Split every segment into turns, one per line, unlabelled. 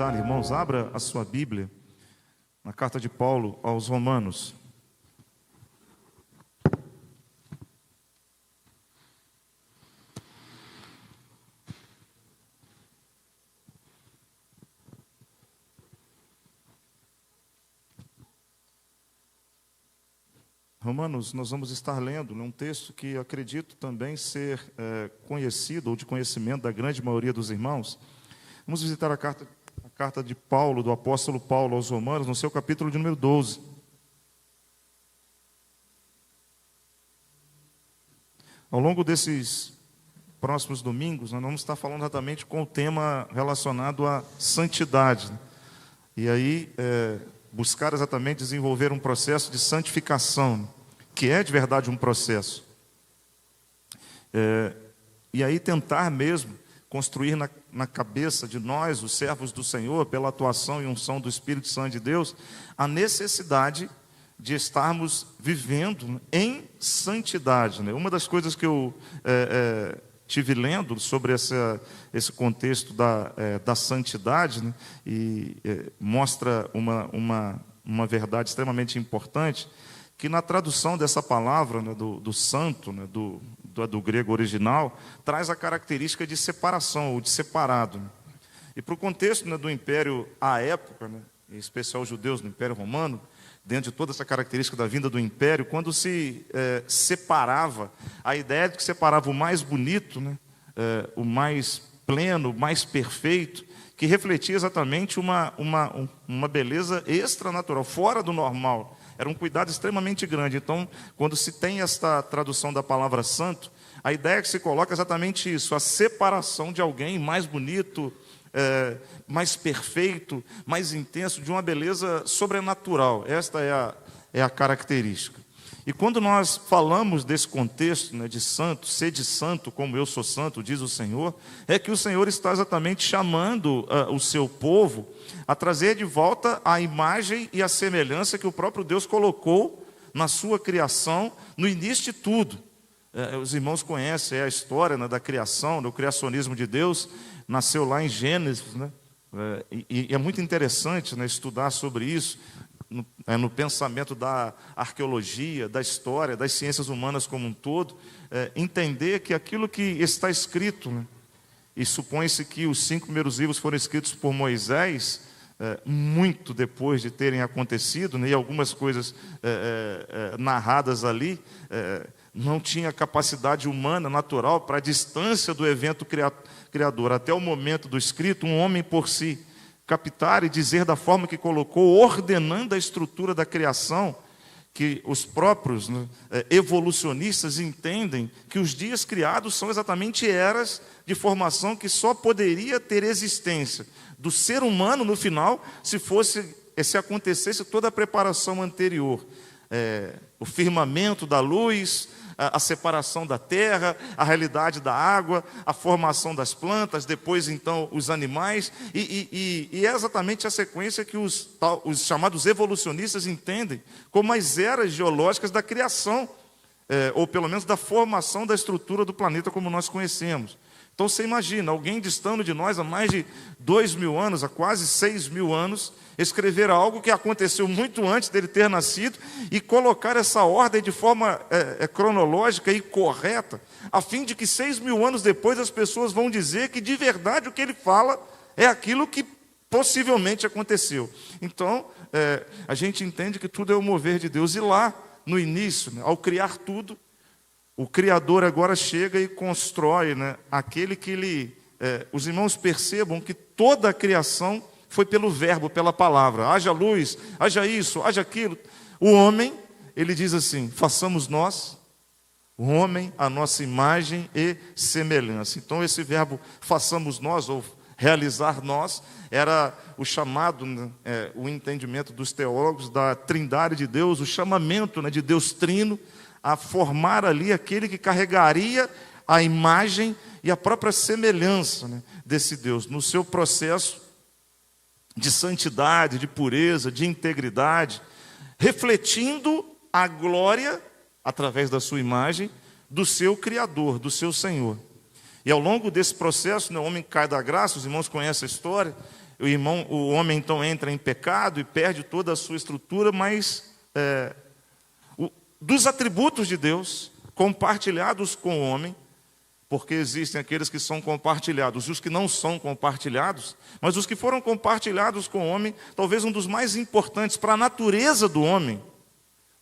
Tá, irmãos, abra a sua Bíblia na carta de Paulo aos Romanos. Romanos, nós vamos estar lendo um texto que acredito também ser conhecido ou de conhecimento da grande maioria dos irmãos. Vamos visitar a carta de Paulo, do apóstolo Paulo aos Romanos, no seu capítulo de número 12. Ao longo desses próximos domingos, nós vamos estar falando exatamente com o tema relacionado à santidade. E aí, buscar exatamente desenvolver um processo de santificação, que é de verdade um processo. E aí tentar mesmo construir na cabeça de nós, os servos do Senhor, pela atuação e unção do Espírito Santo de Deus, a necessidade de estarmos vivendo em santidade. Uma das coisas que eu tive lendo sobre esse contexto da santidade, e mostra uma verdade extremamente importante, que na tradução dessa palavra, do santo, do grego original, traz a característica de separação, ou de separado. E para o contexto do império à época, em especial os judeus do Império Romano, dentro de toda essa característica da vinda do império, quando se separava, a ideia de que separava o mais bonito, o mais pleno, o mais perfeito, que refletia exatamente uma beleza extranatural, fora do normal. Era um cuidado extremamente grande. Então, quando se tem esta tradução da palavra santo, a ideia que se coloca é exatamente isso, a separação de alguém mais bonito, mais perfeito, mais intenso, de uma beleza sobrenatural. Esta é a característica. E quando nós falamos desse contexto de santo, sede santo como eu sou santo, diz o Senhor, é que o Senhor está exatamente chamando o seu povo a trazer de volta a imagem e a semelhança que o próprio Deus colocou na sua criação, no início de tudo. Os irmãos conhecem a história da criação, do criacionismo de Deus, nasceu lá em Gênesis, e é muito interessante estudar sobre isso, no pensamento da arqueologia, da história, das ciências humanas como um todo, entender que aquilo que está escrito, e supõe-se que os 5 primeiros livros foram escritos por Moisés, muito depois de terem acontecido, e algumas coisas narradas ali, não tinha capacidade humana, natural, para a distância do evento criador, até o momento do escrito, um homem por si, captar e dizer da forma que colocou, ordenando a estrutura da criação, que os próprios evolucionistas entendem que os dias criados são exatamente eras de formação que só poderia ter existência do ser humano no final se acontecesse toda a preparação anterior. O firmamento da luz, a separação da terra, a realidade da água, a formação das plantas, depois então os animais, e é exatamente a sequência que os chamados evolucionistas entendem como as eras geológicas da criação, ou pelo menos da formação da estrutura do planeta como nós conhecemos. Então você imagina, alguém distando de nós há mais de 2.000 anos, há quase 6.000 anos, escrever algo que aconteceu muito antes dele ter nascido e colocar essa ordem de forma cronológica e correta, a fim de que 6.000 anos depois as pessoas vão dizer que de verdade o que ele fala é aquilo que possivelmente aconteceu. Então, a gente entende que tudo é o mover de Deus. E lá, no início, ao criar tudo, o Criador agora chega e constrói aquele que os irmãos percebam que toda a criação foi pelo verbo, pela palavra. Haja luz, haja isso, haja aquilo. O homem, ele diz assim, façamos nós, o homem, a nossa imagem e semelhança. Então esse verbo façamos nós, ou realizar nós, era o chamado, o entendimento dos teólogos da trindade de Deus, o chamamento de Deus trino, a formar ali aquele que carregaria a imagem e a própria semelhança desse Deus, no seu processo de santidade, de pureza, de integridade, refletindo a glória, através da sua imagem, do seu Criador, do seu Senhor. E ao longo desse processo, o homem cai da graça, os irmãos conhecem a história, o homem então entra em pecado e perde toda a sua estrutura, mas dos atributos de Deus compartilhados com o homem, porque existem aqueles que são compartilhados e os que não são compartilhados, mas os que foram compartilhados com o homem, talvez um dos mais importantes para a natureza do homem,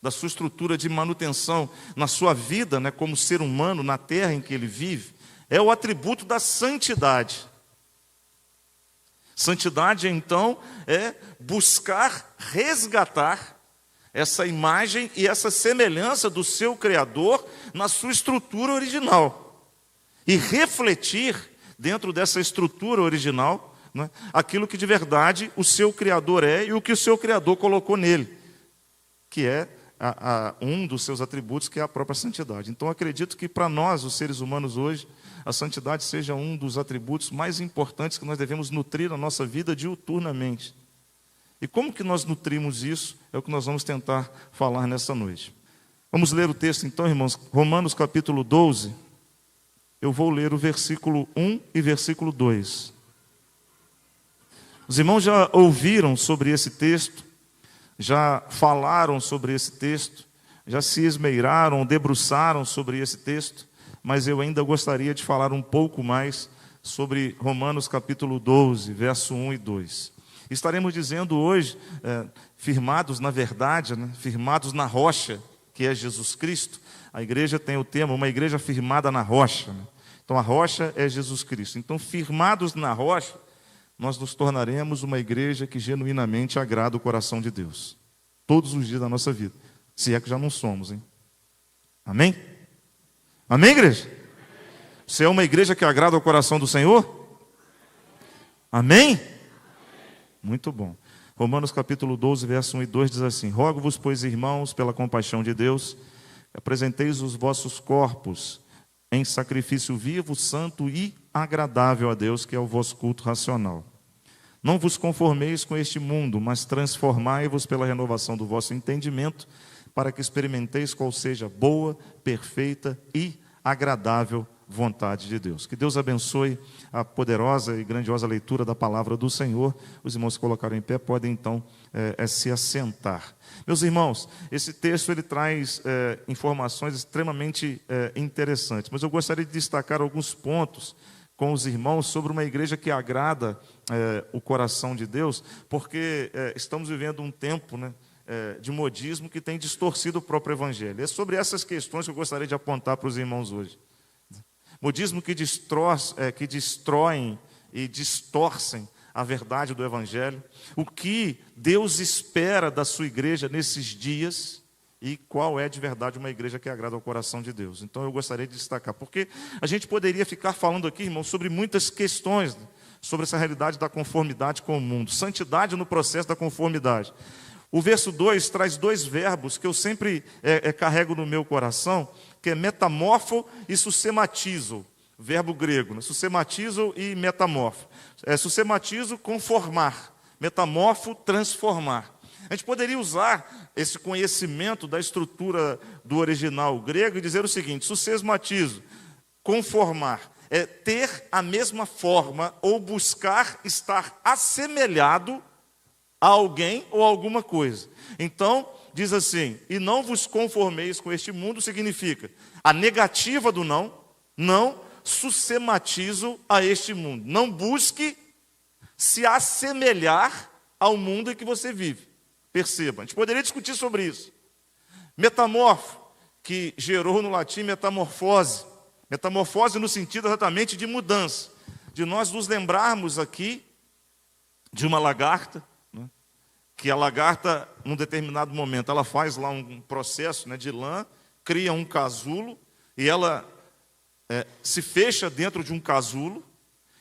da sua estrutura de manutenção na sua vida, né, como ser humano na terra em que ele vive, é o atributo da santidade. Santidade, então, é buscar resgatar essa imagem e essa semelhança do seu Criador na sua estrutura original. E refletir dentro dessa estrutura original, né, aquilo que de verdade o seu Criador é e o que o seu Criador colocou nele, que é um dos seus atributos, que é a própria santidade. Então, acredito que para nós, os seres humanos hoje, a santidade seja um dos atributos mais importantes que nós devemos nutrir na nossa vida diuturnamente. E como que nós nutrimos isso? É o que nós vamos tentar falar nessa noite. Vamos ler o texto então, irmãos. Romanos capítulo 12. Eu vou ler o versículo 1 e versículo 2. Os irmãos já ouviram sobre esse texto, já falaram sobre esse texto, já se esmeiraram, debruçaram sobre esse texto, mas eu ainda gostaria de falar um pouco mais sobre Romanos capítulo 12, verso 1 e 2. Estaremos dizendo hoje, firmados na verdade, né, firmados na rocha, que é Jesus Cristo. A igreja tem o tema, uma igreja firmada na rocha, né? Então a rocha é Jesus Cristo. Então, firmados na rocha, nós nos tornaremos uma igreja que genuinamente agrada o coração de Deus. Todos os dias da nossa vida. Se é que já não somos, hein? Amém? Amém, igreja? Você é uma igreja que agrada o coração do Senhor? Amém? Muito bom. Romanos capítulo 12, verso 1 e 2 diz assim: Rogo-vos, pois, irmãos, pela compaixão de Deus, apresenteis os vossos corpos em sacrifício vivo, santo e agradável a Deus, que é o vosso culto racional. Não vos conformeis com este mundo, mas transformai-vos pela renovação do vosso entendimento, para que experimenteis qual seja a boa, perfeita e agradável vontade de Deus. Que Deus abençoe a poderosa e grandiosa leitura da palavra do Senhor. Os irmãos que colocaram em pé podem então se assentar. Meus irmãos, esse texto ele traz informações extremamente interessantes, mas eu gostaria de destacar alguns pontos com os irmãos sobre uma igreja que agrada o coração de Deus, porque estamos vivendo um tempo, né, de modismo que tem distorcido o próprio evangelho. É sobre essas questões que eu gostaria de apontar para os irmãos hoje. Modismo que destroem e distorcem a verdade do evangelho, o que Deus espera da sua igreja nesses dias e qual é de verdade uma igreja que agrada ao coração de Deus. Então eu gostaria de destacar, porque a gente poderia ficar falando aqui, irmãos, sobre muitas questões, sobre essa realidade da conformidade com o mundo, santidade no processo da conformidade. O verso 2 traz dois verbos que eu sempre carrego no meu coração, que é metamorfo e susematizo, verbo grego, né? Susematizo e metamorfo. Susematizo, conformar, metamorfo, transformar. A gente poderia usar esse conhecimento da estrutura do original grego e dizer o seguinte: susematizo, conformar, é ter a mesma forma ou buscar estar assemelhado a alguém ou alguma coisa. Então, diz assim: e não vos conformeis com este mundo, significa a negativa do não susematizo a este mundo. Não busque se assemelhar ao mundo em que você vive. Perceba, a gente poderia discutir sobre isso. Metamorfo, que gerou no latim metamorfose. Metamorfose no sentido exatamente de mudança. De nós nos lembrarmos aqui de uma lagarta, que a lagarta, num determinado momento, ela faz lá um processo, né, de lã, cria um casulo, e ela se fecha dentro de um casulo,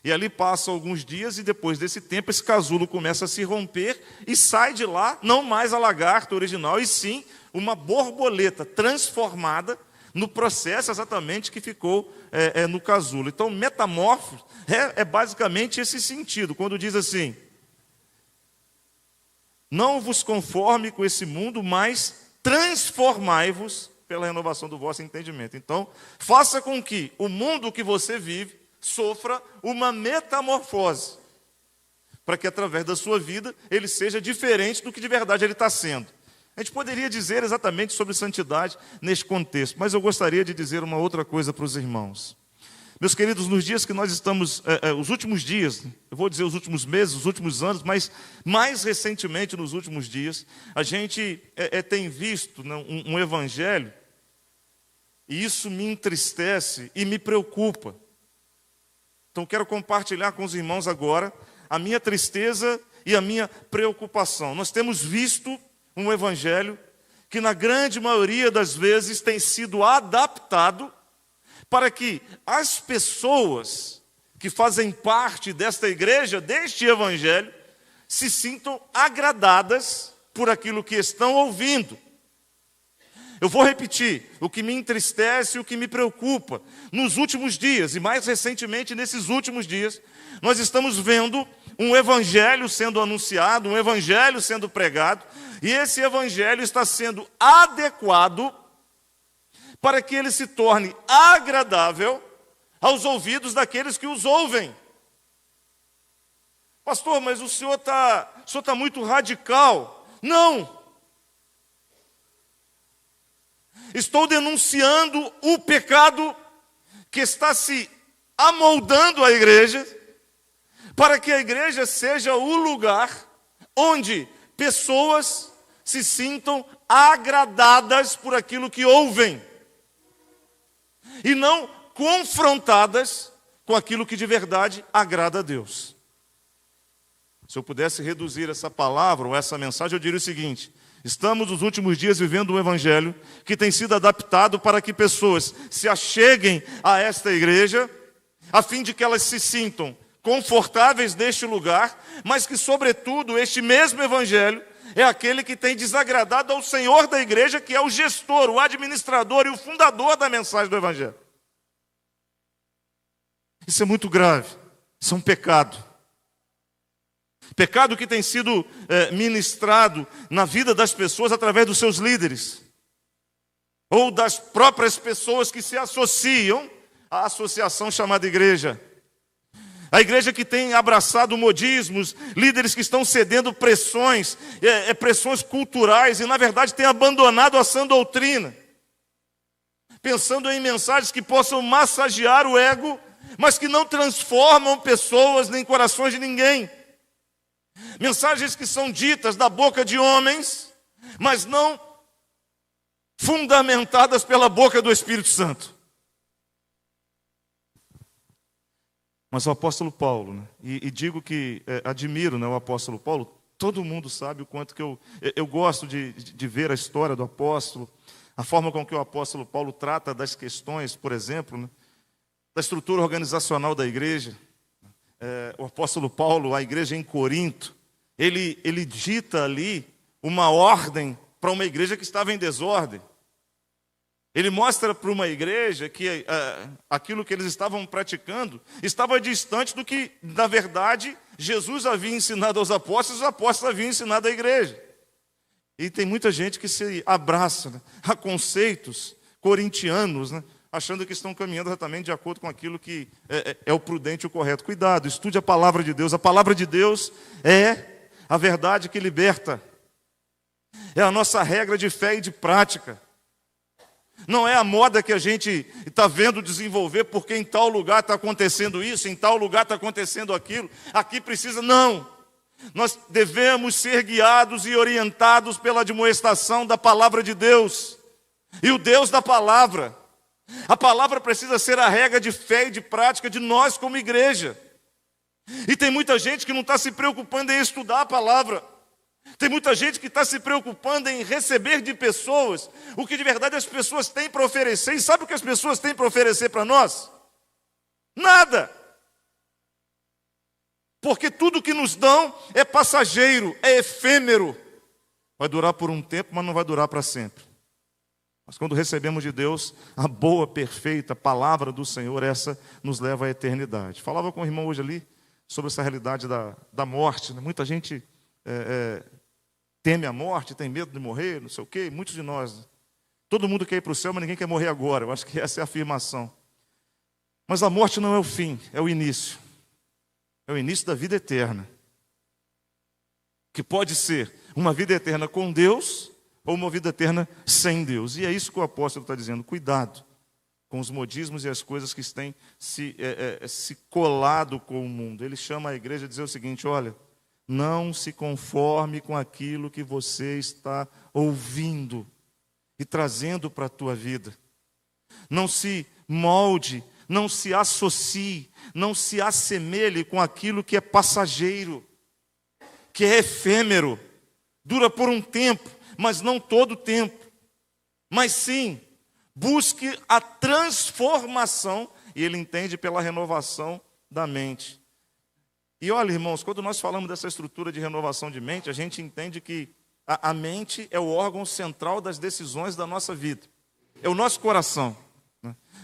e ali passa alguns dias, e depois desse tempo, esse casulo começa a se romper, e sai de lá, não mais a lagarta original, e sim uma borboleta transformada no processo exatamente que ficou no casulo. Então, metamorfo é basicamente esse sentido, quando diz assim: não vos conforme com esse mundo, mas transformai-vos pela renovação do vosso entendimento. Então, faça com que o mundo que você vive sofra uma metamorfose. para que através da sua vida ele seja diferente do que de verdade ele está sendo. A gente poderia dizer exatamente sobre santidade neste contexto, mas eu gostaria de dizer uma outra coisa para os irmãos. Meus queridos, nos dias que nós estamos, os últimos dias, eu vou dizer os últimos meses, os últimos anos, mas mais recentemente nos últimos dias, a gente tem visto, né, um evangelho, e isso me entristece e me preocupa. Então quero compartilhar com os irmãos agora a minha tristeza e a minha preocupação. Nós temos visto um evangelho que na grande maioria das vezes tem sido adaptado para que as pessoas que fazem parte desta igreja, deste evangelho, se sintam agradadas por aquilo que estão ouvindo. Eu vou repetir, o que me entristece e o que me preocupa. Nos últimos dias, e mais recentemente nesses últimos dias, nós estamos vendo um evangelho sendo anunciado, um evangelho sendo pregado, e esse evangelho está sendo adequado para que ele se torne agradável aos ouvidos daqueles que os ouvem. Pastor, mas o senhor está muito radical. Não! Estou denunciando o pecado que está se amoldando à igreja, para que a igreja seja o lugar onde pessoas se sintam agradadas por aquilo que ouvem, e não confrontadas com aquilo que de verdade agrada a Deus. Se eu pudesse reduzir essa palavra ou essa mensagem, eu diria o seguinte: estamos nos últimos dias vivendo um evangelho que tem sido adaptado para que pessoas se acheguem a esta igreja, a fim de que elas se sintam confortáveis neste lugar, mas que, sobretudo, este mesmo evangelho é aquele que tem desagradado ao Senhor da igreja, que é o gestor, o administrador e o fundador da mensagem do evangelho. Isso é muito grave, isso é um pecado. Pecado que tem sido ministrado na vida das pessoas através dos seus líderes, ou das próprias pessoas que se associam à associação chamada igreja. A igreja que tem abraçado modismos, líderes que estão cedendo pressões, pressões culturais, e na verdade tem abandonado a sã doutrina, pensando em mensagens que possam massagear o ego, mas que não transformam pessoas nem corações de ninguém. Mensagens que são ditas da boca de homens, mas não fundamentadas pela boca do Espírito Santo. Mas o apóstolo Paulo, né? E digo que admiro, né, o apóstolo Paulo. Todo mundo sabe o quanto que eu gosto de ver a história do apóstolo, a forma com que o apóstolo Paulo trata das questões, por exemplo, né, da estrutura organizacional da igreja. O apóstolo Paulo, a igreja em Corinto, ele dita ali uma ordem para uma igreja que estava em desordem. Ele mostra para uma igreja que aquilo que eles estavam praticando estava distante do que, na verdade, Jesus havia ensinado aos apóstolos, os apóstolos haviam ensinado à igreja. E tem muita gente que se abraça, né, a conceitos corintianos, né, achando que estão caminhando exatamente de acordo com aquilo que é o prudente e o correto. Cuidado, estude a palavra de Deus. A palavra de Deus é a verdade que liberta. É a nossa regra de fé e de prática. Não é a moda que a gente está vendo desenvolver porque em tal lugar está acontecendo isso, em tal lugar está acontecendo aquilo. Aqui precisa, não. Nós devemos ser guiados e orientados pela admoestação da palavra de Deus. E o Deus da palavra. A palavra precisa ser a regra de fé e de prática de nós como igreja. E tem muita gente que não está se preocupando em estudar a palavra. Tem muita gente que está se preocupando em receber de pessoas o que de verdade as pessoas têm para oferecer. E sabe o que as pessoas têm para oferecer para nós? Nada. Porque tudo que nos dão é passageiro, é efêmero. Vai durar por um tempo, mas não vai durar para sempre. Mas quando recebemos de Deus a boa, perfeita palavra do Senhor, essa nos leva à eternidade. Falava com o irmão hoje ali sobre essa realidade da morte. Né? Muita gente teme a morte, tem medo de morrer, não sei o quê. Muitos de nós. Né? Todo mundo quer ir para o céu, mas ninguém quer morrer agora. Eu acho que essa é a afirmação. Mas a morte não é o fim, é o início. É o início da vida eterna. que pode ser uma vida eterna com Deus ou uma vida eterna sem Deus. E é isso que o apóstolo está dizendo: cuidado com os modismos e as coisas que têm se colado com o mundo. Ele chama a igreja a dizer o seguinte: olha, não se conforme com aquilo que você está ouvindo e trazendo para a tua vida. Não se molde, não se associe, não se assemelhe com aquilo que é passageiro, que é efêmero, dura por um tempo, mas não todo o tempo. Mas sim, busque a transformação, e ele entende pela renovação da mente. E olha, irmãos, quando nós falamos dessa estrutura de renovação de mente, a gente entende que a mente é o órgão central das decisões da nossa vida. É o nosso coração.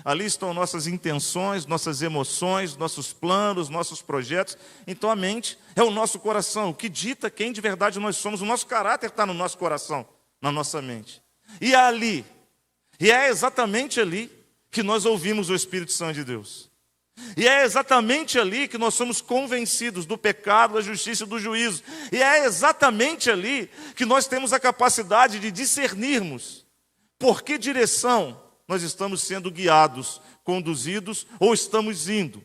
Ali estão nossas intenções, nossas emoções, nossos planos, nossos projetos. Então a mente é o nosso coração, o que dita quem de verdade nós somos. O nosso caráter está no nosso coração, na nossa mente. E é exatamente ali que nós ouvimos o Espírito Santo de Deus. E é exatamente ali que nós somos convencidos do pecado, da justiça e do juízo. E é exatamente ali que nós temos a capacidade de discernirmos por que direção nós estamos sendo guiados, conduzidos ou estamos indo.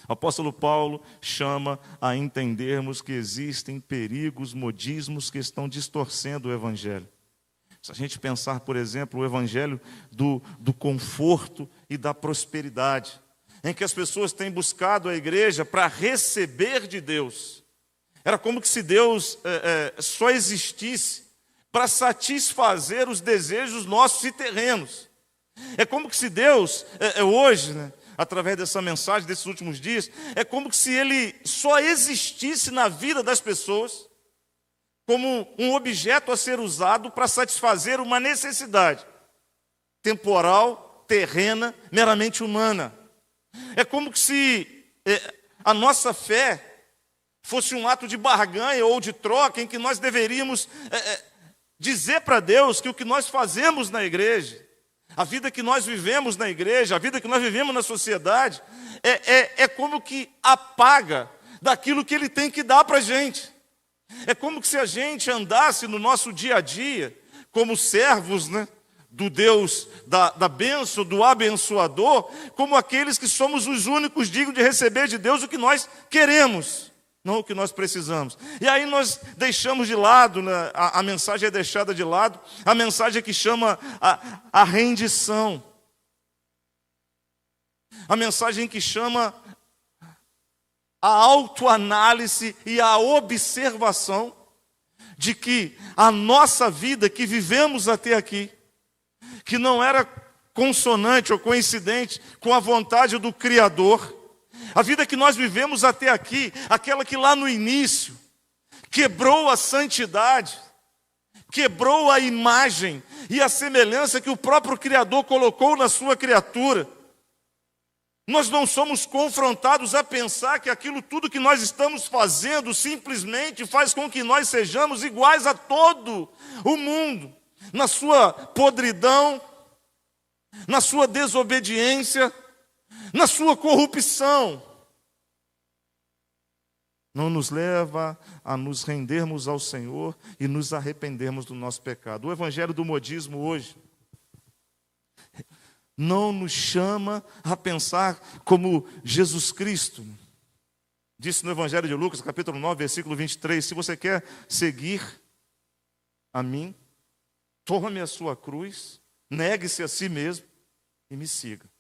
O apóstolo Paulo chama a entendermos que existem perigos, modismos que estão distorcendo o evangelho. Se a gente pensar, por exemplo, o evangelho do conforto e da prosperidade, em que as pessoas têm buscado a igreja para receber de Deus. Era como que se Deus só existisse para satisfazer os desejos nossos e terrenos. É como que se Deus, hoje, né, através dessa mensagem desses últimos dias, é como que se Ele só existisse na vida das pessoas como um objeto a ser usado para satisfazer uma necessidade temporal, terrena, meramente humana. É como que se a nossa fé fosse um ato de barganha ou de troca em que nós deveríamos dizer para Deus que o que nós fazemos na igreja, a vida que nós vivemos na igreja, a vida que nós vivemos na sociedade, é como que apaga daquilo que Ele tem que dar para a gente. É como que se a gente andasse no nosso dia a dia como servos, né, do Deus da bênção, do abençoador, como aqueles que somos os únicos dignos de receber de Deus o que nós queremos, não o que nós precisamos. E aí nós deixamos de lado, né, a mensagem é deixada de lado, a mensagem que chama a rendição, a mensagem que chama a autoanálise e a observação de que a nossa vida que vivemos até aqui, que não era consonante ou coincidente com a vontade do Criador, a vida que nós vivemos até aqui, aquela que lá no início quebrou a santidade, quebrou a imagem e a semelhança que o próprio Criador colocou na sua criatura, nós não somos confrontados a pensar que aquilo tudo que nós estamos fazendo simplesmente faz com que nós sejamos iguais a todo o mundo, na sua podridão, na sua desobediência, na sua corrupção. Não nos leva a nos rendermos ao Senhor e nos arrependermos do nosso pecado. O evangelho do modismo hoje não nos chama a pensar como Jesus Cristo disse no Evangelho de Lucas, capítulo 9, versículo 23, se você quer seguir a mim, tome a sua cruz, negue-se a si mesmo e me siga.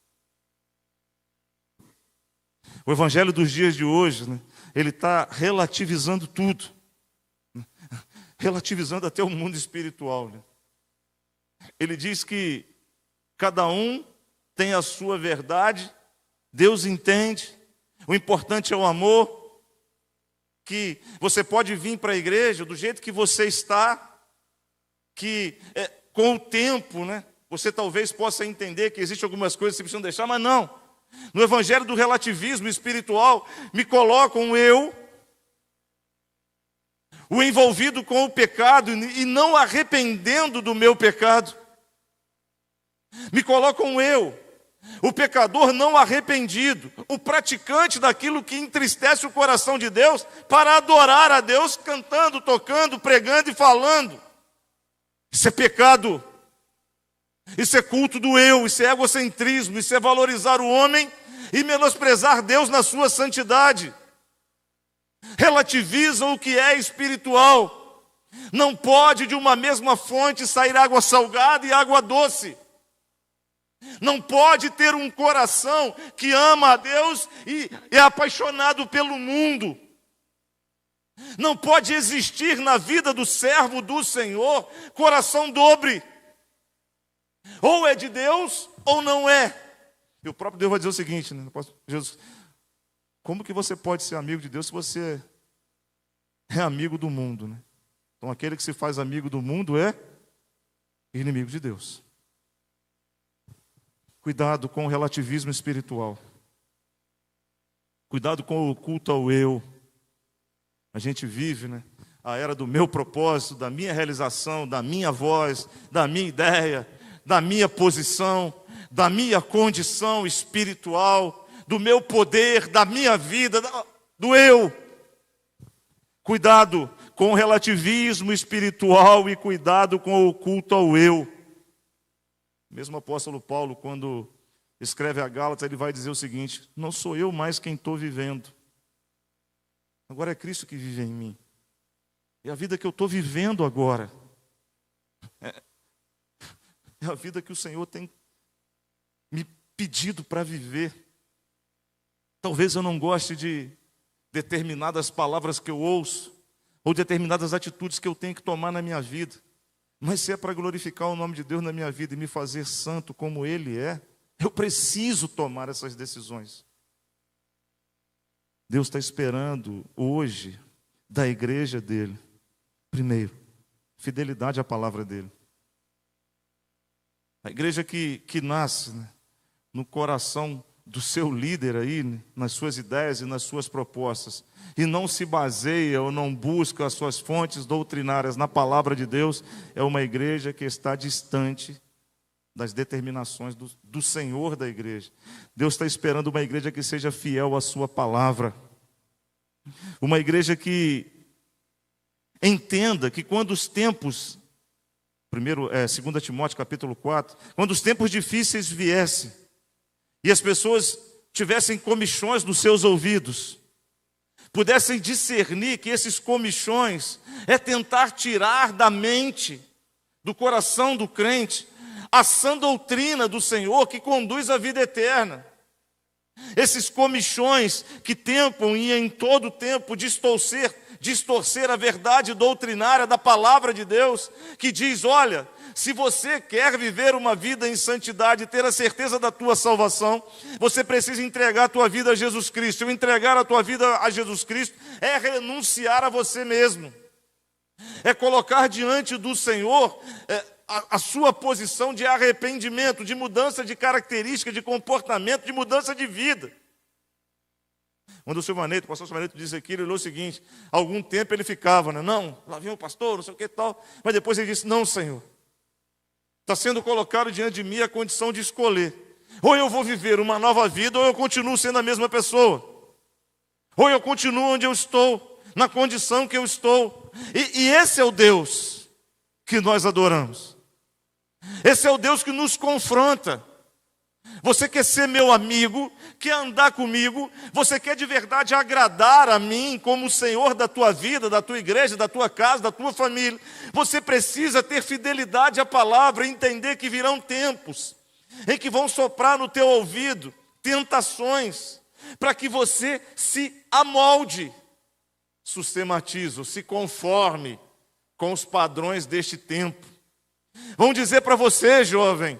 O Evangelho dos dias de hoje, né, ele está relativizando tudo, relativizando até o mundo espiritual. Né? Ele diz que cada um tem a sua verdade, Deus entende, o importante é o amor, que você pode vir para a igreja do jeito que você está, que com o tempo, né, você talvez possa entender que existem algumas coisas que você precisa deixar, mas não. No evangelho do relativismo espiritual, me colocam o envolvido com o pecado e não arrependendo do meu pecado. Me colocam o pecador não arrependido, o praticante daquilo que entristece o coração de Deus, para adorar a Deus cantando, tocando, pregando e falando. Isso é pecado. Isso é culto do eu, isso é egocentrismo, isso é valorizar o homem e menosprezar Deus na sua santidade. Relativizam o que é espiritual. Não pode de uma mesma fonte sair água salgada e água doce. Não pode ter um coração que ama a Deus e é apaixonado pelo mundo. Não pode existir na vida do servo do Senhor coração dobre. Ou é de Deus ou não é. E o próprio Deus vai dizer o seguinte, né? Jesus, como que você pode ser amigo de Deus se você é amigo do mundo, né? Então aquele que se faz amigo do mundo é inimigo de Deus. Cuidado com o relativismo espiritual. Cuidado com o culto ao eu. A gente vive, né, a era do meu propósito, da minha realização, da minha voz, da minha ideia, da minha posição, da minha condição espiritual, do meu poder, da minha vida, do eu. Cuidado com o relativismo espiritual e cuidado com o culto ao eu. Mesmo o apóstolo Paulo, quando escreve a Gálatas, ele vai dizer o seguinte: não sou eu mais quem estou vivendo. Agora é Cristo que vive em mim. E a vida que eu estou vivendo agora é a vida que o Senhor tem me pedido para viver. Talvez eu não goste de determinadas palavras que eu ouço, ou determinadas atitudes que eu tenho que tomar na minha vida. Mas se é para glorificar o nome de Deus na minha vida e me fazer santo como Ele é, eu preciso tomar essas decisões. Deus está esperando hoje da igreja dele, primeiro, fidelidade à palavra dele. A igreja que nasce, né, no coração do seu líder aí, né, nas suas ideias e nas suas propostas, e não se baseia ou não busca as suas fontes doutrinárias na palavra de Deus, é uma igreja que está distante das determinações do Senhor da igreja. Deus está esperando uma igreja que seja fiel à sua palavra. Uma igreja que entenda que quando os tempos, 2 Timóteo capítulo 4, quando os tempos difíceis viessem, e as pessoas tivessem comichões nos seus ouvidos, pudessem discernir que esses comichões é tentar tirar da mente, do coração do crente, a sã doutrina do Senhor que conduz à vida eterna. Esses comichões que tentam e em todo tempo distorcer a verdade doutrinária da palavra de Deus, que diz: olha, se você quer viver uma vida em santidade e ter a certeza da tua salvação, você precisa entregar a tua vida a Jesus Cristo. E entregar a tua vida a Jesus Cristo é renunciar a você mesmo. É colocar diante do Senhor a sua posição de arrependimento, de mudança de característica, de comportamento, de mudança de vida. Quando o pastor Silvaneto disse aquilo, ele olhou o seguinte: algum tempo ele ficava, né? Não, lá vem o pastor, não sei o que tal. Mas depois ele disse: não, Senhor, está sendo colocado diante de mim a condição de escolher. Ou eu vou viver uma nova vida, ou eu continuo sendo a mesma pessoa. Ou eu continuo onde eu estou, na condição que eu estou. E esse é o Deus que nós adoramos. Esse é o Deus que nos confronta. Você quer ser meu amigo, quer andar comigo, você quer de verdade agradar a mim como o Senhor da tua vida, da tua igreja, da tua casa, da tua família. Você precisa ter fidelidade à palavra e entender que virão tempos em que vão soprar no teu ouvido tentações para que você se amolde, sistematize, se conforme com os padrões deste tempo. Vão dizer para você, jovem,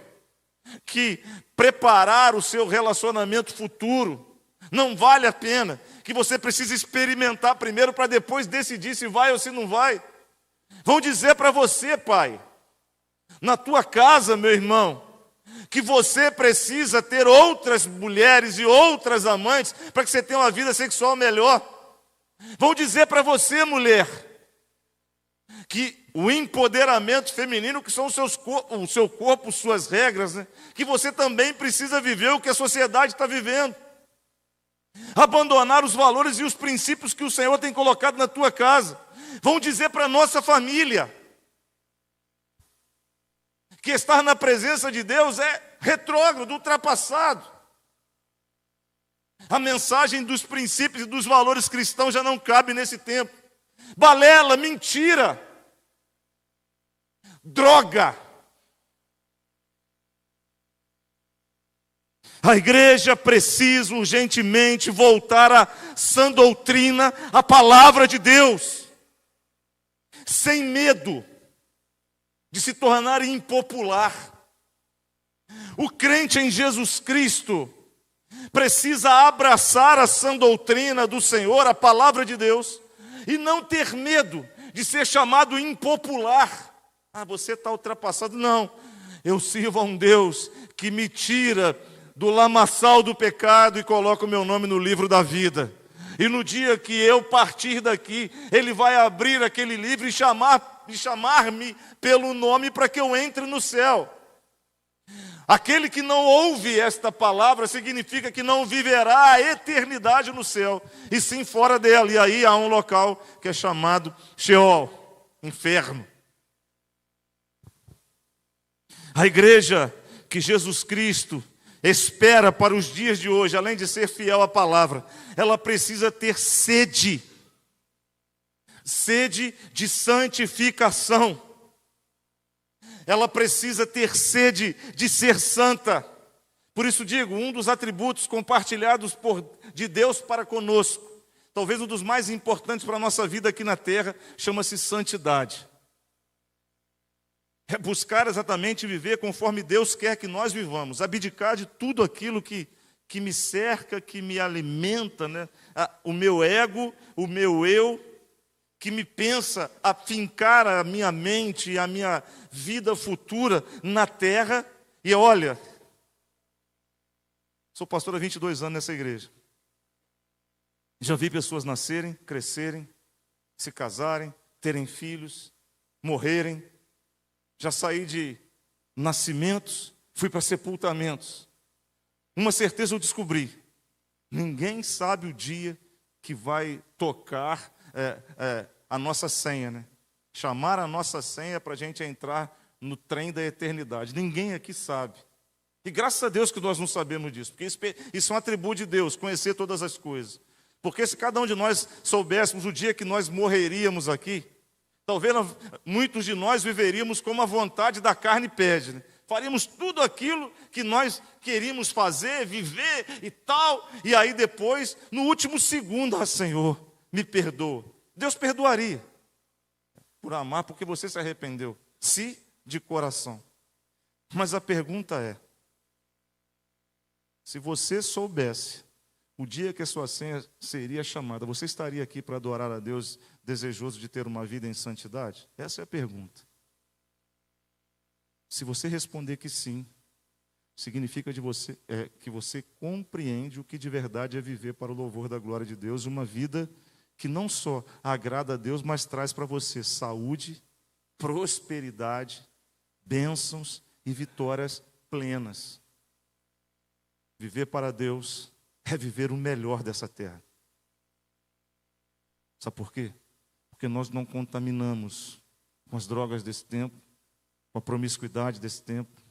que preparar o seu relacionamento futuro não vale a pena, que você precisa experimentar primeiro para depois decidir se vai ou se não vai. Vão dizer para você, pai, na tua casa, meu irmão, que você precisa ter outras mulheres e outras amantes para que você tenha uma vida sexual melhor. Vão dizer para você, mulher, que o empoderamento feminino, que são o seu corpo, suas regras, né? Que você também precisa viver o que a sociedade está vivendo. Abandonar os valores e os princípios que o Senhor tem colocado na tua casa. Vão dizer para a nossa família que estar na presença de Deus é retrógrado, ultrapassado. A mensagem dos princípios e dos valores cristãos já não cabe nesse tempo. Balela, mentira, droga. A igreja precisa urgentemente voltar à sã doutrina, à palavra de Deus, sem medo de se tornar impopular. O crente em Jesus Cristo precisa abraçar a sã doutrina do Senhor, a palavra de Deus, e não ter medo de ser chamado impopular. Ah, você está ultrapassado. Não, eu sirvo a um Deus que me tira do lamaçal do pecado e coloca o meu nome no livro da vida. E no dia que eu partir daqui, Ele vai abrir aquele livro e chamar-me pelo nome para que eu entre no céu. Aquele que não ouve esta palavra significa que não viverá a eternidade no céu, e sim fora dela. E aí há um local que é chamado Sheol, inferno. A igreja que Jesus Cristo espera para os dias de hoje, além de ser fiel à palavra, ela precisa ter sede de santificação. Ela precisa ter sede de ser santa. Por isso digo, um dos atributos compartilhados de Deus para conosco, talvez um dos mais importantes para a nossa vida aqui na terra, chama-se santidade. É buscar exatamente viver conforme Deus quer que nós vivamos, abdicar de tudo aquilo que me cerca, que me alimenta, né? O meu ego, o meu eu, que me pensa afincar a minha mente e a minha vida futura na terra. E olha, sou pastor há 22 anos nessa igreja. Já vi pessoas nascerem, crescerem, se casarem, terem filhos, morrerem. Já saí de nascimentos, fui para sepultamentos. Uma certeza eu descobri: ninguém sabe o dia que vai tocar a nossa senha, né? Chamar a nossa senha para a gente entrar no trem da eternidade. Ninguém aqui sabe. E graças a Deus que nós não sabemos disso, porque isso é um atributo de Deus, conhecer todas as coisas. Porque se cada um de nós soubéssemos o dia que nós morreríamos aqui, talvez muitos de nós viveríamos como a vontade da carne pede, né? Faríamos tudo aquilo que nós queríamos fazer, viver e tal, e aí depois, no último segundo, Senhor, me perdoa. Deus perdoaria, por amar, porque você se arrependeu, se de coração. Mas a pergunta é, se você soubesse o dia que a sua senha seria chamada, você estaria aqui para adorar a Deus, desejoso de ter uma vida em santidade? Essa é a pergunta. Se você responder que sim, significa que você compreende o que de verdade é viver para o louvor da glória de Deus, uma vida que não só agrada a Deus, mas traz para você saúde, prosperidade, bênçãos e vitórias plenas. Viver para Deus é viver o melhor dessa terra. Sabe por quê? Porque nós não contaminamos com as drogas desse tempo, com a promiscuidade desse tempo,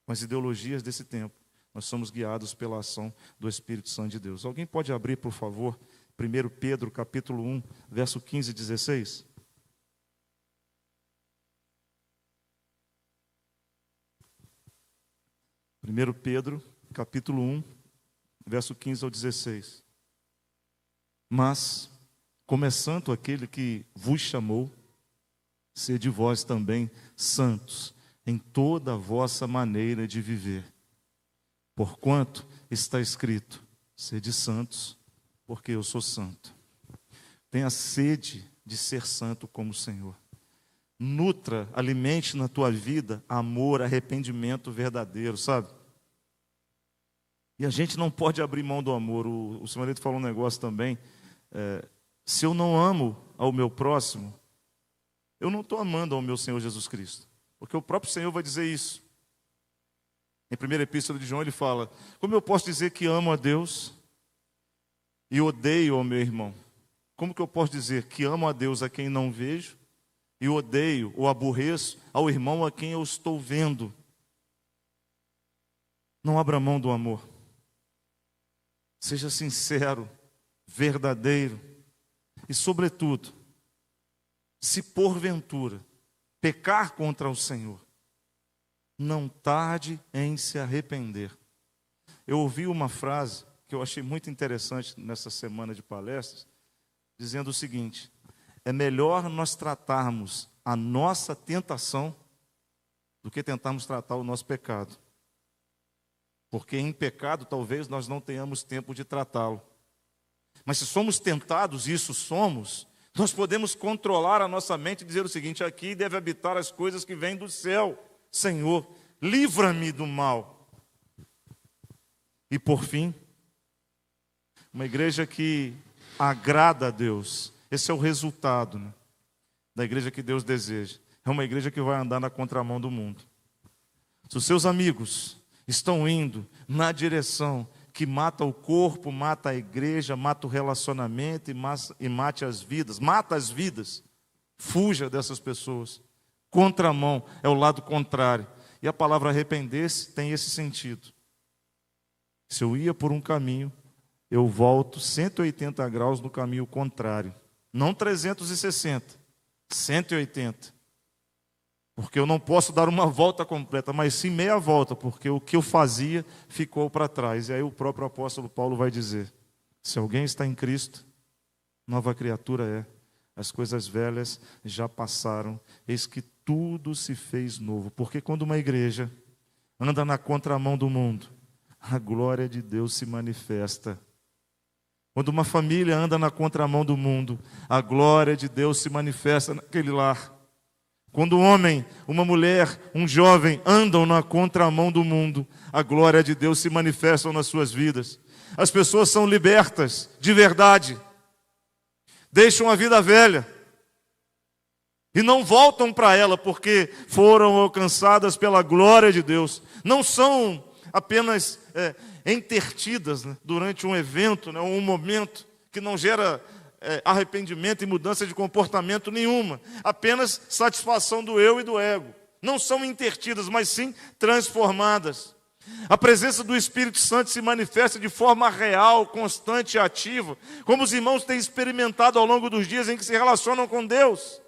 com as ideologias desse tempo. Nós somos guiados pela ação do Espírito Santo de Deus. Alguém pode abrir, por favor, 1 Pedro, capítulo 1, verso 15 e 16? Primeiro Pedro, capítulo 1, verso 15 ao 16. Mas, como é santo aquele que vos chamou, sede vós também santos em toda a vossa maneira de viver. Porquanto está escrito, sede santos, porque eu sou santo. Tenha sede de ser santo como o Senhor. Nutra, alimente na tua vida amor, arrependimento verdadeiro, sabe? E a gente não pode abrir mão do amor. O senhorito falou um negócio também. Se eu não amo ao meu próximo, eu não estou amando ao meu Senhor Jesus Cristo. Porque o próprio Senhor vai dizer isso. Em 1ª Epístola de João ele fala: como eu posso dizer que amo a Deus e odeio ao meu irmão? Como que eu posso dizer que amo a Deus a quem não vejo e odeio ou aborreço ao irmão a quem eu estou vendo? Não abra mão do amor. Seja sincero, verdadeiro e, sobretudo, se porventura pecar contra o Senhor, não tarde em se arrepender. Eu ouvi uma frase que eu achei muito interessante nessa semana de palestras, dizendo o seguinte: é melhor nós tratarmos a nossa tentação do que tentarmos tratar o nosso pecado. Porque em pecado talvez nós não tenhamos tempo de tratá-lo. Mas se somos tentados, e isso somos, nós podemos controlar a nossa mente e dizer o seguinte: aqui deve habitar as coisas que vêm do céu. Senhor, livra-me do mal. E por fim, uma igreja que agrada a Deus. Esse é o resultado, né, da igreja que Deus deseja. É uma igreja que vai andar na contramão do mundo. Se os seus amigos estão indo na direção que mata o corpo, mata a igreja, mata o relacionamento e mate as vidas, mata as vidas, fuja dessas pessoas. Contramão é o lado contrário. E a palavra arrepender-se tem esse sentido. Se eu ia por um caminho, eu volto 180 graus no caminho contrário. Não 360, 180. Porque eu não posso dar uma volta completa, mas sim meia volta, porque o que eu fazia ficou para trás. E aí o próprio apóstolo Paulo vai dizer: se alguém está em Cristo, nova criatura é. As coisas velhas já passaram, eis que tudo se fez novo. Porque quando uma igreja anda na contramão do mundo, a glória de Deus se manifesta. Quando uma família anda na contramão do mundo, a glória de Deus se manifesta naquele lar. Quando um homem, uma mulher, um jovem andam na contramão do mundo, a glória de Deus se manifesta nas suas vidas. As pessoas são libertas de verdade, deixam a vida velha e não voltam para ela porque foram alcançadas pela glória de Deus. Não são apenas entertidas, né, durante um evento, né, um momento que não gera arrependimento e mudança de comportamento nenhuma, apenas satisfação do eu e do ego. Não são intertidas, mas sim transformadas. A presença do Espírito Santo se manifesta de forma real, constante e ativa, como os irmãos têm experimentado ao longo dos dias em que se relacionam com Deus.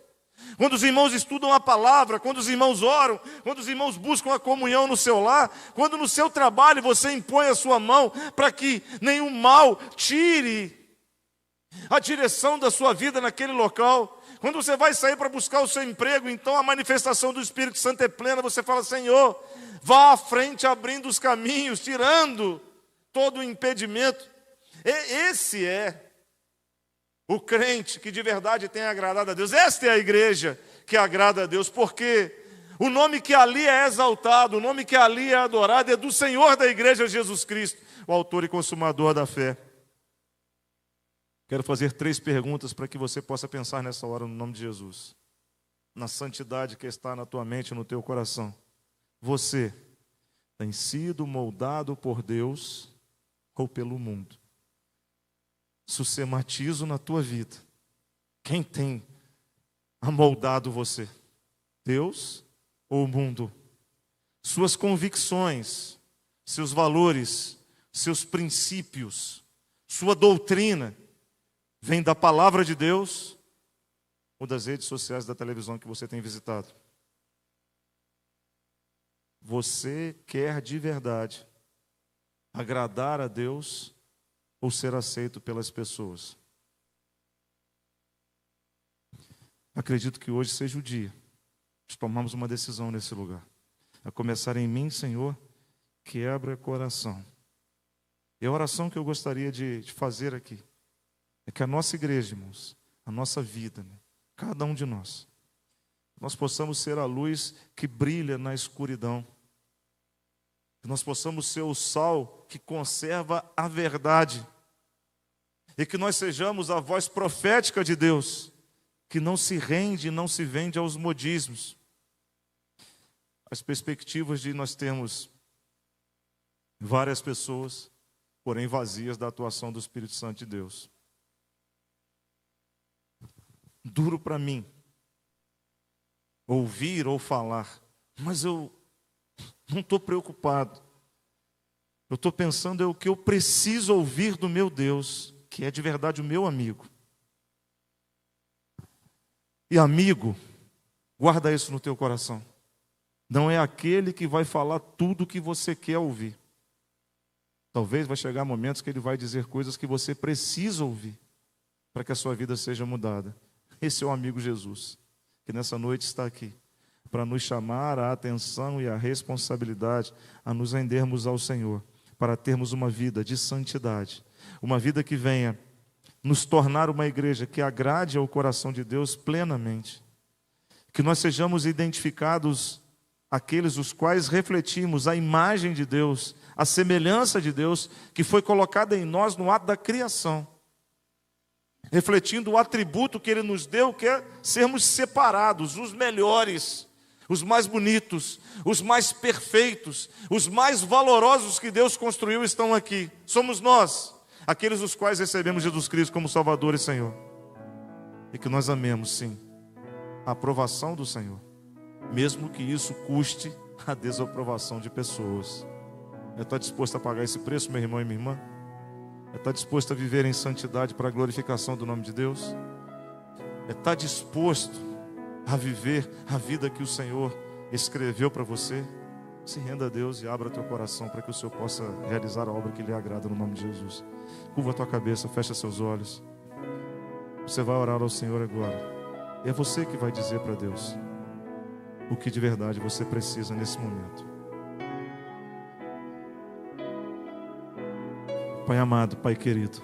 Quando os irmãos estudam a palavra, quando os irmãos oram, quando os irmãos buscam a comunhão no seu lar, quando no seu trabalho você impõe a sua mão para que nenhum mal tire a direção da sua vida naquele local. Quando você vai sair para buscar o seu emprego, então a manifestação do Espírito Santo é plena. Você fala: Senhor, vá à frente abrindo os caminhos, tirando todo o impedimento. Esse é o crente que de verdade tem agradado a Deus. Esta é a igreja que agrada a Deus, porque o nome que ali é exaltado, o nome que ali é adorado é do Senhor da igreja, Jesus Cristo, o autor e consumador da fé. Quero fazer 3 perguntas para que você possa pensar nessa hora no nome de Jesus. Na santidade que está na tua mente e no teu coração. Você tem sido moldado por Deus ou pelo mundo? Sistematizo na tua vida. Quem tem amoldado você? Deus ou o mundo? Suas convicções, seus valores, seus princípios, sua doutrina vem da palavra de Deus ou das redes sociais, da televisão que você tem visitado? Você quer de verdade agradar a Deus ou ser aceito pelas pessoas? Acredito que hoje seja o dia de tomarmos uma decisão nesse lugar. A começar em mim, Senhor, quebra coração. E a oração que eu gostaria de fazer aqui é que a nossa igreja, irmãos, a nossa vida, né, cada um de nós possamos ser a luz que brilha na escuridão. Que nós possamos ser o sal que conserva a verdade. E que nós sejamos a voz profética de Deus, que não se rende, não se vende aos modismos. As perspectivas de nós termos várias pessoas, porém vazias da atuação do Espírito Santo de Deus. Duro para mim ouvir ou falar, mas eu não estou preocupado. Eu estou pensando o que eu preciso ouvir do meu Deus, que é de verdade o meu amigo. E amigo, guarda isso no teu coração. Não é aquele que vai falar tudo o que você quer ouvir. Talvez vai chegar momentos que ele vai dizer coisas que você precisa ouvir para que a sua vida seja mudada. Esse é o amigo Jesus, que nessa noite está aqui para nos chamar a atenção e a responsabilidade a nos rendermos ao Senhor, para termos uma vida de santidade, uma vida que venha nos tornar uma igreja que agrade ao coração de Deus plenamente, que nós sejamos identificados aqueles os quais refletimos a imagem de Deus, a semelhança de Deus que foi colocada em nós no ato da criação, refletindo o atributo que Ele nos deu, que é sermos separados, os melhores, os mais bonitos, os mais perfeitos, os mais valorosos que Deus construiu estão aqui. Somos nós, aqueles os quais recebemos Jesus Cristo como Salvador e Senhor. E que nós amemos, sim, a aprovação do Senhor, mesmo que isso custe a desaprovação de pessoas. Está disposto a pagar esse preço, meu irmão e minha irmã? Está disposto a viver em santidade para a glorificação do nome de Deus? Está disposto a viver a vida que o Senhor escreveu para você? Se renda a Deus e abra teu coração para que o Senhor possa realizar a obra que lhe agrada no nome de Jesus. Curva a tua cabeça, fecha seus olhos. Você vai orar ao Senhor agora. É você que vai dizer para Deus o que de verdade você precisa nesse momento. Pai amado, Pai querido,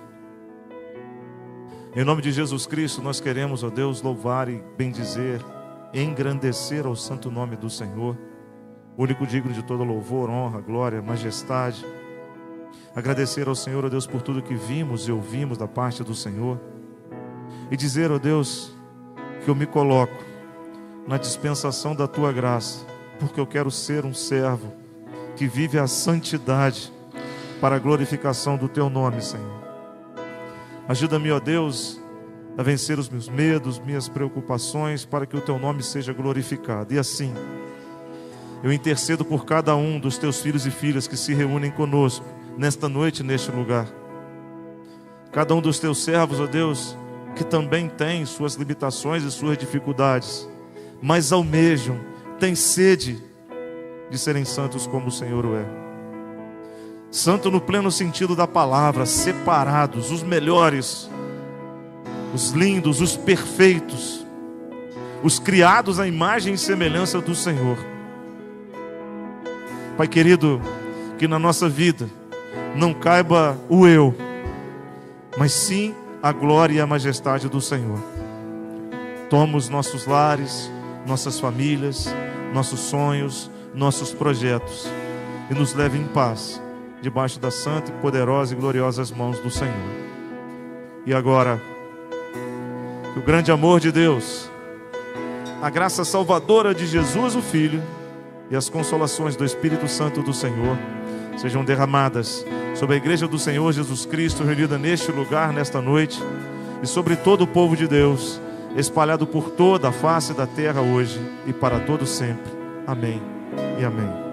em nome de Jesus Cristo nós queremos, ó Deus, louvar e bendizer, engrandecer ao santo nome do Senhor, único digno de todo louvor, honra, glória, majestade. Agradecer ao Senhor, ó Deus, por tudo que vimos e ouvimos da parte do Senhor, e dizer, ó Deus, que eu me coloco na dispensação da Tua graça, porque eu quero ser um servo que vive a santidade para a glorificação do Teu nome, Senhor. Ajuda-me, ó Deus, a vencer os meus medos, minhas preocupações, para que o Teu nome seja glorificado. E assim, eu intercedo por cada um dos Teus filhos e filhas que se reúnem conosco nesta noite, neste lugar. Cada um dos Teus servos, ó Deus, que também tem suas limitações e suas dificuldades, mas almejam, têm sede de serem santos como o Senhor o é. Santo no pleno sentido da palavra, separados, os melhores, os lindos, os perfeitos, os criados à imagem e semelhança do Senhor. Pai querido, que na nossa vida não caiba o eu, mas sim a glória e a majestade do Senhor. Toma os nossos lares, nossas famílias, nossos sonhos, nossos projetos e nos leve em paz debaixo das santas, poderosas e gloriosas mãos do Senhor. E agora, que o grande amor de Deus, a graça salvadora de Jesus o Filho e as consolações do Espírito Santo do Senhor sejam derramadas sobre a igreja do Senhor Jesus Cristo reunida neste lugar, nesta noite, e sobre todo o povo de Deus espalhado por toda a face da terra hoje e para todo sempre. Amém e amém.